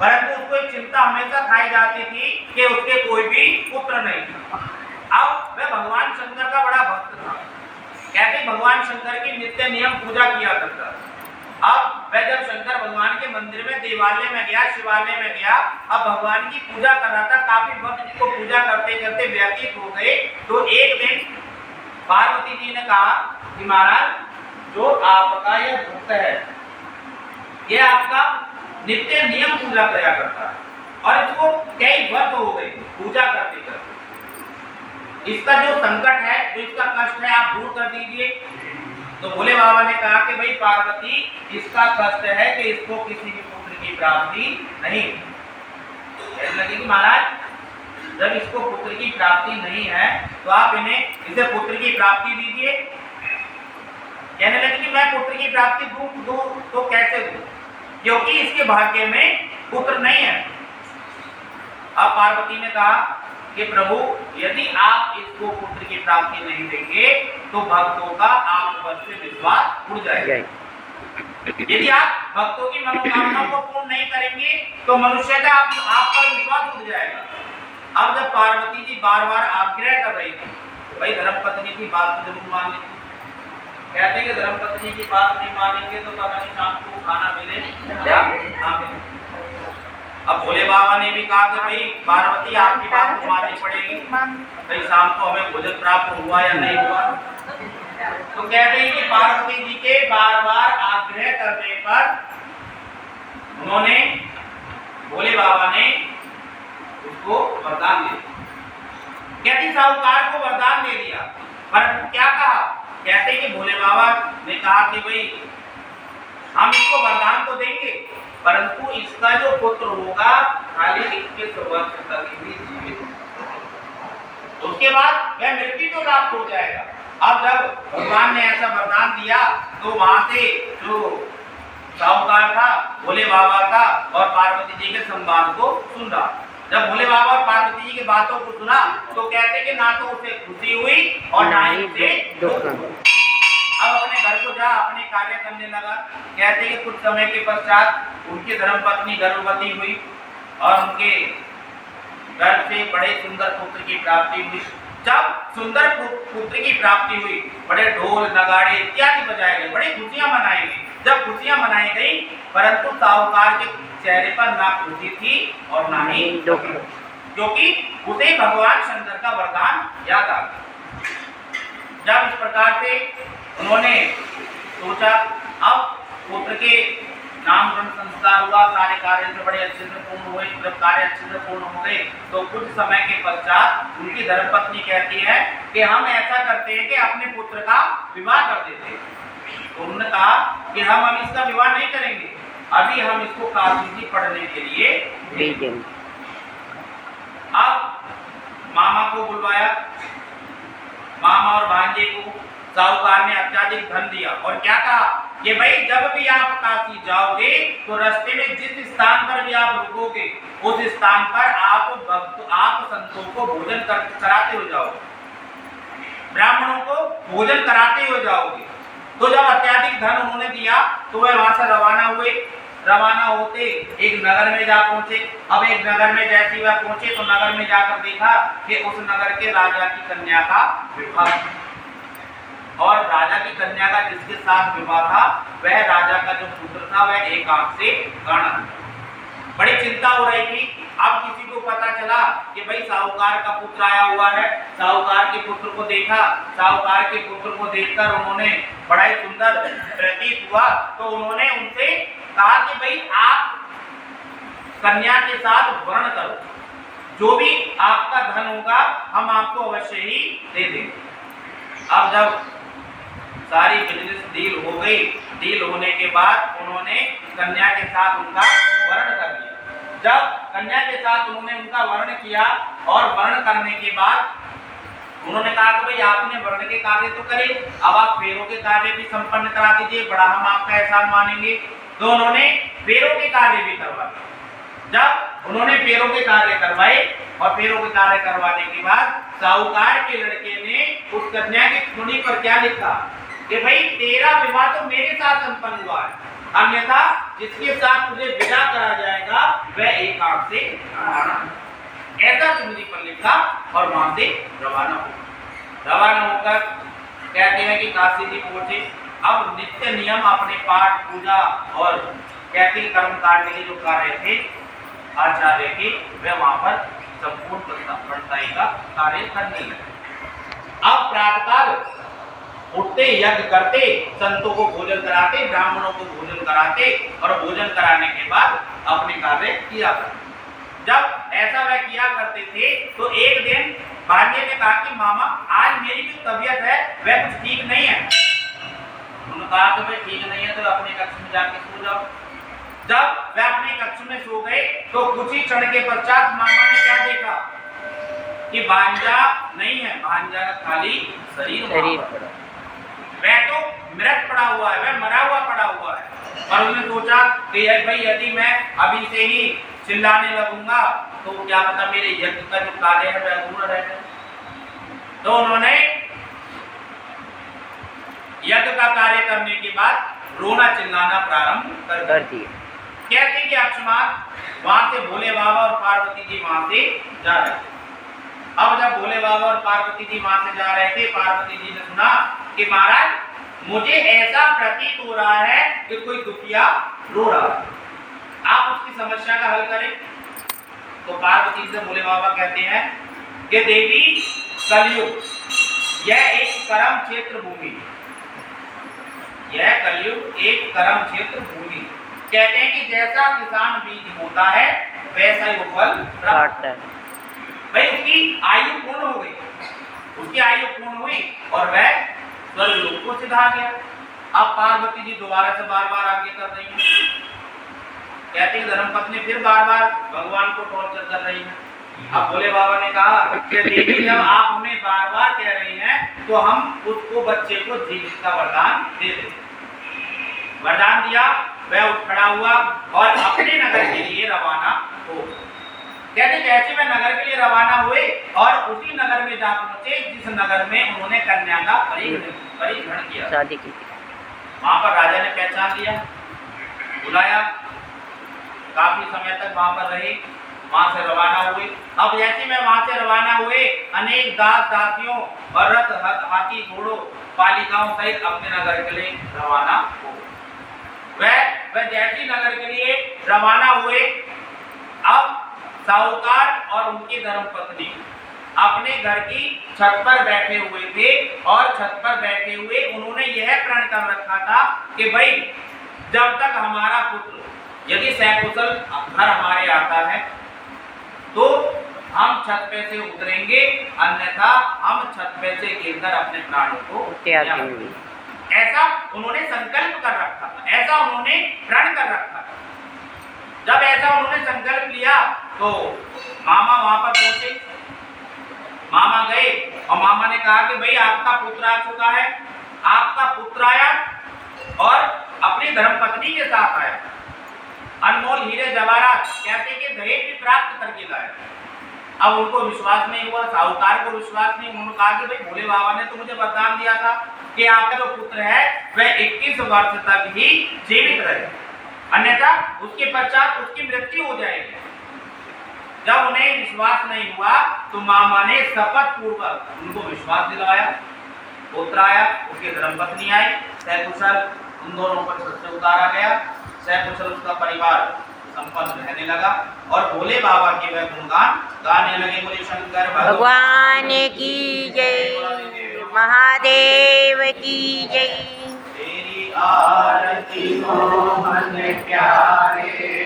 परंतु उसको एक चिंता हमेशा खाई जाती थी कि उसके कोई भी पुत्र नहीं था। अब वह भगवान शंकर का बड़ा भक्त था। कहते भगवान शंकर की नित्य नियम पूजा किया करता था। अब वह जब शंकर भगवान के मंदिर में देवालय में गया, शिवालय में गया, अब भगवान की पूजा कर रहा था। काफी वक्त को पूजा करते करते व्यतीत हो गए। तो एक दिन पार्वती जी ने कहा कि महाराज जो आपका यह भक्त है, यह आपका नित्य नियम पूजा किया करता है और इसको कई वर्ष हो गए पूजा करते करते, इसका जो संकट है, जो इसका कष्ट है, आप दूर कर दीजिए। तो भोले बाबा ने कहा कि भाई पार्वती, इसका कष्ट है कि इसको किसी भी पुत्र की प्राप्ति नहीं। कहने लगे कि महाराज जब इसको पुत्र की प्राप्ति नहीं है तो आप इसे पुत्र की प्राप्ति दीजिए। कहने लगे कि मैं पुत्र की प्राप्ति दूं तो कैसे दूं, क्योंकि इसके भाग्य में पुत्र नहीं है। अब पार्वती ने कहा कि प्रभु यदि आप इसको पुत्र की प्राप्ति नहीं देंगे तो भक्तों का आप पर से विश्वास उड़ जाएगा। यदि आप भक्तों की मनोकामनाओं को पूर्ण नहीं करेंगे तो मनुष्य का आप पर विश्वास उड़ जाएगा। अब जब पार्वती जी बार बार आग्रह कर रही थी, भाई धर्मपत्नी की बात तो जरूर मान लीजिए। कहते हैं कि धर्मपत्नी की बात नहीं मानेंगे तो पता नहीं शाम को खाना मिले या ना मिले। अब भोले बाबा ने भी कहा कि भाई पार्वती आपकी बात को माननी पड़ेगी, भाई शाम को हमें भोजन प्राप्त हुआ या नहीं हुआ। तो कहते हैं कि पार्वती जी के बार बार आग्रह करने पर उन्होंने भोले बाबा ने उसको वरदान दे दिया। कहती साहूकार को वरदान दे दिया, परंतु क्या कहा? कहते हैं कि भोले बाबा ने कहा कि भाई हम इसको वरदान तो देंगे, परंतु इसका जो पुत्र होगा खाली 21 वर्ष तक ही जीवित, उसके बाद वह मृत्यु को प्राप्त हो जाएगा। अब जब भगवान ने ऐसा वरदान दिया तो वहां से जो साहूकार था भोले बाबा का और पार्वती जी के संवाद को सुन रहा। जब भोले बाबा और पार्वती जी की बातों को सुना तो कहते कि ना तो उसे खुशी हुई और ना ही उसे दुख। अब अपने घर को जा अपने कार्य करने लगा। कहते कि कुछ समय के पश्चात उनकी धर्मपत्नी गर्भवती हुई और उनके गर्भ से बड़े सुंदर पुत्र की प्राप्ति हुई। जब सुंदर पुत्र की प्राप्ति हुई, बड़े ढोल नगाड़े इत्यादि बजाए गए, बड़ी खुशियां मनाई गई। जब खुशियां मनाई गई, परंतु साहूकार के चेहरे पर ना खुशी थी और ना ही दुख, क्योंकि उसे भगवान शंकर का वरदान याद आ गया। जब इस प्रकार से उन्होंने सोचा, अब पुत्र के नामकरण संस्कार हुआ, सारे कार्य से बड़े अच्छे से पूर्ण हुए। जब कार्य अच्छे से पूर्ण हो गए तो कुछ समय के पश्चात उनकी धर्मपत्नी कहती है कि हम ऐसा करते हैं कि अपने पुत्र का विवाह कर देते हैं। तो उन्होंने कहा कि हम अब इसका विवाह नहीं करेंगे, अभी हम इसको काशी जी पढ़ने के लिए भेजेंगे। अब मामा को बुलवाया, मामा और भांजे को साहूकार ने अत्याधिक धन दिया और क्या कहा कि भाई जब भी आप काशी जाओगे तो रास्ते में जिस स्थान पर भी आप रुकोगे उस स्थान पर आप संतों को भोजन कराते हुए जाओगे, ब्राह्मणों को भोजन कराते हुए जाओगे। तो जब अत्याधिक धन उन्होंने दिया तो वह वहां से रवाना हुए। रवाना होते एक नगर में जा पहुंचे। अब एक नगर में जैसे वह पहुंचे तो नगर में जाकर देखा कि उस नगर के राजा की कन्या का विवाह, और राजा की कन्या का जिसके साथ विवाह था वह राजा का जो पुत्र था वह एक आंख से गाना। बड़ी चिंता हो रही थी। अब किसी को पता चला कि भाई साहूकार का पुत्र आया हुआ है। साहूकार के पुत्र को देखा, साहूकार के पुत्र को देखकर उन्होंने बड़ा ही सुंदर प्रतीत हुआ तो उन्होंने उनसे कहा कि भाई आप कन्या के साथ वर्ण करो, जो भी आपका धन होगा हम आपको अवश्य ही दे देंगे। अब जब सारी बिजनेस डील हो गई, डील होने के बाद उन्होंने कन्या के साथ उनका वर्ण कर दिया। जब कन्या के साथ उन्होंने उनका वर्ण किया और वर्ण करने के बाद उन्होंने कहा कि भाई आपने वर्ण के कार्य तो करे, अब आप फेरों के कार्य भी संपन्न करा दीजिए, बड़ा हम आपका एहसान मानेंगे। तो उन्होंने फेरों के कार्य भी करवा दिए। जब उन्होंने फेरों के कार्य करवाए और फेरों के कार्य करवाने के बाद साहूकार के लड़के ने उस कन्या की सुनी पर क्या लिखा कि भाई तेरा विवाह तो मेरे साथ संपन्न हुआ है, अन्यथा जिसके साथ तुझे विदा करा जाएगा वह एक आंख से खाना। ऐसा चुनरी पर लिखा और वहां से रवाना हो। रवाना होकर कहते हैं कि काशी जी पहुंचे। अब नित्य नियम अपने पाठ पूजा और कहते कर्म कांड के जो कार्य थे आचार्य के, वे वहां पर संपूर्ण वर्ताई का कार्य करने लगे। अब प्रातःकाल उठते, यज्ञ करते, संतों को भोजन कराते, ब्राह्मणों को भोजन कराते और भोजन कराने के बाद अपने कार्य किया करते। जब ऐसा वह किया करते थे तो एक दिन भाग्य ने कहा कि मामा आज मेरी जो तबीयत है वह कुछ ठीक नहीं है। उन्होंने कहा कि भाई ठीक नहीं है तो अपने कक्ष में जाके सो जाओ। जब वह अपने कक्ष में सो गए तो कुछ ही क्षण के पश्चात मामा ने क्या देखा कि भांजा नहीं है, भांजा का खाली शरीर पड़ा। वह तो मृत पड़ा हुआ है, वह मरा हुआ पड़ा हुआ है। और उसने सोचा कि भाई यदि मैं अभी से ही चिल्लाने लगूंगा तो क्या पता मेरे यज्ञ का जो कार्य है वह अधूरा रह जाए। तो उन्होंने यज्ञ का कार्य करने के बाद रोना चिल्लाना प्रारंभ कर दिया। कहते कि अक्षमात वहां से भोले बाबा और पार्वती जी वहां से जा रहे थे। अब जब भोले बाबा और पार्वती जी वहां से जा रहे थे, पार्वती जी ने सुना कि महाराज मुझे ऐसा प्रतीत हो रहा है कि कोई दुखिया रो रहा है, आप उसकी समस्या का हल करें। तो पार्वती से भोले बाबा कहते हैं कि देवी कलयुग यह एक कर्म क्षेत्र भूमि, यह कलयुग एक कर्म क्षेत्र भूमि। कहते हैं कि जैसा किसान बीज बोता है वैसा ही वो फल काटता है। भाई उसकी आयु पूर्ण हो गई, उसकी आयु पूर्ण हुई और वह स्वर्गलोक को सिधा गया। अब पार्वती जी दोबारा से बार बार आगे कर रही है। कहते हैं धर्मपत्नी फिर बार बार भगवान को टॉर्चर कर रही है। अब भोले बाबा ने कहा कि देवी जब आप हमें बार बार कह रही हैं तो हम उसको बच्चे को जीवित का वरदान दे दें। वरदान दिया, वह उठ खड़ा हुआ और अपने नगर के लिए रवाना हो। कहते जैसे वह नगर के लिए रवाना हुए और उसी नगर में जा पहुंचे जिस नगर में उन्होंने कन्या का परिग्रहण किया, शादी की। वहां पर राजा ने पहचान लिया, बुलाया, काफी समय तक वहां पर रहे, वहां से रवाना हुए। अब जैसे में वहां से रवाना हुए अनेक दास दासियों और रथ हाथी घोड़ों पालिकाओं सहित अपने नगर के लिए रवाना हो। वह जैसे नगर के लिए रवाना हुए, अब साहूकार और उनकी धर्मपत्नी अपने घर की छत पर बैठे हुए थे और छत पर बैठे हुए उन्होंने यह प्रण कर रखा था कि भाई जब तक हमारा पुत्र यदि सकुशल घर हमारे आता है तो हम छत पे से उतरेंगे, अन्यथा हम छत पे से गिरकर अपने प्राणों को त्याग देंगे। ऐसा उन्होंने संकल्प कर रखा था, ऐसा उन्होंने प्रण कर रखा था। जब ऐसा उन्होंने संकल्प लिया तो मामा वहां पर पहुंचे। मामा गए और मामा ने कहा कि भाई आपका पुत्र आ चुका है। आपका पुत्र आया और अपनी धर्मपत्नी के साथ आया, अनमोल हीरे जवाहरात कहते कि दहेज भी प्राप्त करके लाया। अब उनको विश्वास नहीं हुआ, साहूकार को विश्वास नहीं। उन्होंने कहा कि भाई भोले बाबा ने तो मुझे वरदान दिया था कि आपका जो पुत्र है वह 21 वर्ष तक ही जीवित रहे, अन्यथा उसके पश्चात उसकी मृत्यु हो जाएगी। जब उन्हें विश्वास नहीं हुआ तो मामा ने शपथ पूर्वक उनको विश्वास दिलवाया। पुत्र आया, उसकी धर्मपत्नी आई, सकुशल उन दोनों पर छत से उतारा गया। सकुशल उसका परिवार संपन्न रहने लगा और भोले बाबा के वह गुणगान गाने लगे। बोले शंकर भगवान की जय, महादेव की जय। तेरी आरती मोहन प्यारे